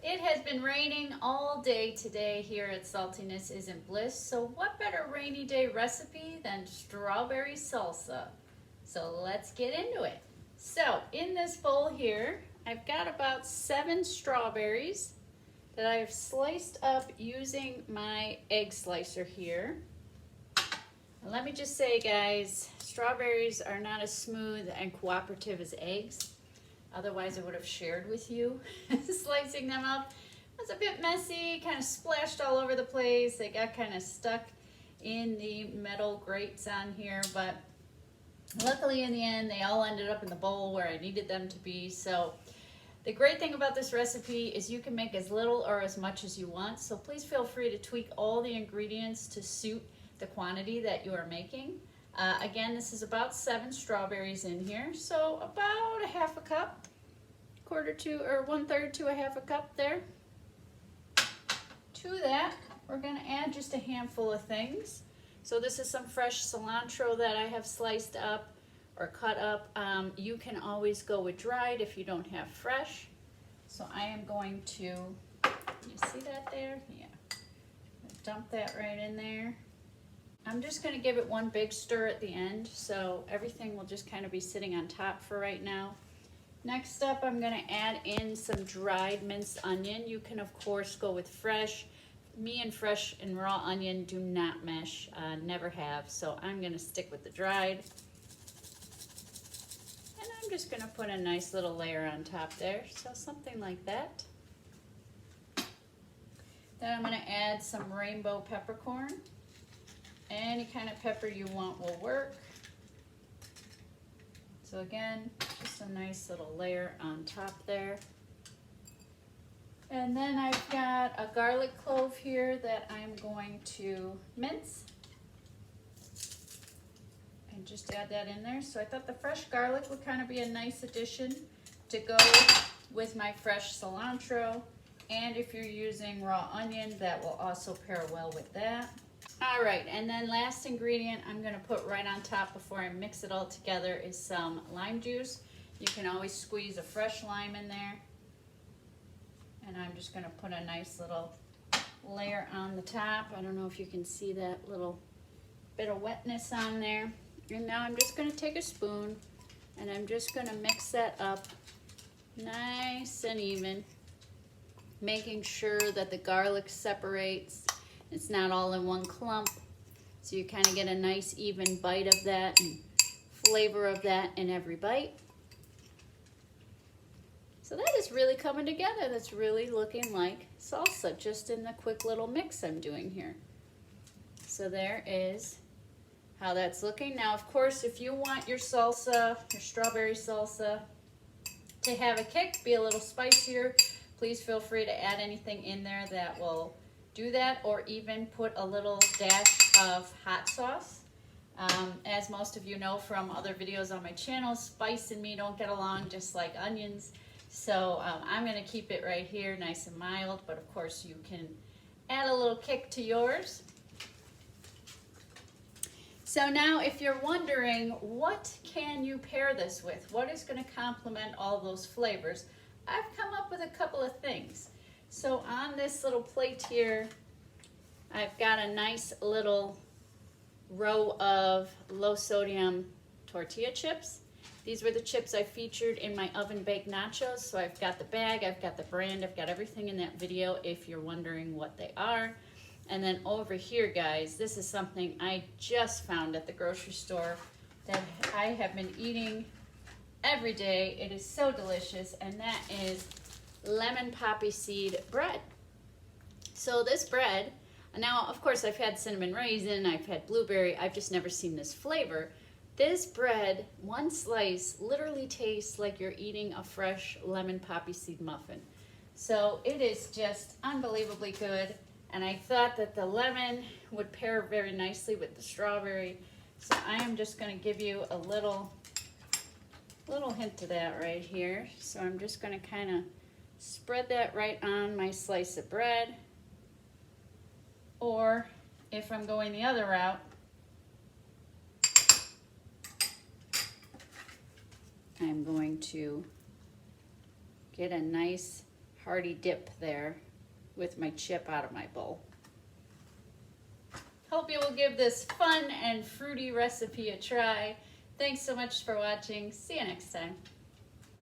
It has been raining all day today here at Saltiness Isn't Bliss, so what better rainy day recipe than strawberry salsa? So let's get into it. So in this bowl here, I've got about 7 strawberries that I've sliced up using my egg slicer here. And let me just say, guys, strawberries are not as smooth and cooperative as eggs. Otherwise, I would have shared with you. Slicing them up was a bit messy, kind of splashed all over the place. They got kind of stuck in the metal grates on here, but luckily in the end, they all ended up in the bowl where I needed them to be. So the great thing about this recipe is you can make as little or as much as you want. So please feel free to tweak all the ingredients to suit the quantity that you are making. Again, this is about 7 strawberries in here, so about a half a cup, quarter to or 1/3 to a half a cup there. To that, we're going to add just a handful of things. So this is some fresh cilantro that I have sliced up or cut up. You can always go with dried if you don't have fresh. So I am going to, you see that there? Yeah. Dump that right in there. I'm just going to give it one big stir at the end, so everything will just kind of be sitting on top for right now. Next up, I'm going to add in some dried minced onion. You can, of course, go with fresh. Me and fresh and raw onion do not mesh, never have, so I'm going to stick with the dried. And I'm just going to put a nice little layer on top there, so something like that. Then I'm going to add some rainbow peppercorn. Any kind of pepper you want will work. So again, just a nice little layer on top there. And then I've got a garlic clove here that I'm going to mince. And just add that in there. So I thought the fresh garlic would kind of be a nice addition to go with my fresh cilantro. And if you're using raw onion, that will also pair well with that. All right, and then last ingredient I'm going to put right on top before I mix it all together is some lime juice. You can always squeeze a fresh lime in there. And I'm just going to put a nice little layer on the top. I don't know if you can see that little bit of wetness on there. And now I'm just going to take a spoon and I'm just going to mix that up nice and even, making sure that the garlic separates. It's not all in one clump, so you kind of get a nice even bite of that and flavor of that in every bite. So that is really coming together. That's really looking like salsa, just in the quick little mix I'm doing here. So there is how that's looking. Now, of course, if you want your salsa, your strawberry salsa, to have a kick, be a little spicier, please feel free to add anything in there that will do that, or even put a little dash of hot sauce. As most of you know from other videos on my channel, spice and me don't get along, just like onions. So I'm going to keep it right here nice and mild, but of course you can add a little kick to yours. So now if you're wondering, what can you pair this with? What is going to complement all those flavors? I've come up with a couple of things. So on this little plate here, I've got a nice little row of low sodium tortilla chips. These were the chips I featured in my oven baked nachos. So I've got the bag, I've got the brand, I've got everything in that video if you're wondering what they are. And then over here, guys, this is something I just found at the grocery store that I have been eating every day. It is so delicious, and that is lemon poppy seed bread. So this bread, now of course I've had cinnamon raisin, I've had blueberry, I've just never seen this flavor. This bread, one slice, literally tastes like you're eating a fresh lemon poppy seed muffin. So it is just unbelievably good, and I thought that the lemon would pair very nicely with the strawberry. So I am just going to give you a little hint of that right here. So I'm just going to kind of spread that right on my slice of bread. Or if I'm going the other route, I'm going to get a nice hearty dip there with my chip out of my bowl. Hope you will give this fun and fruity recipe a try. Thanks so much for watching. See you next time.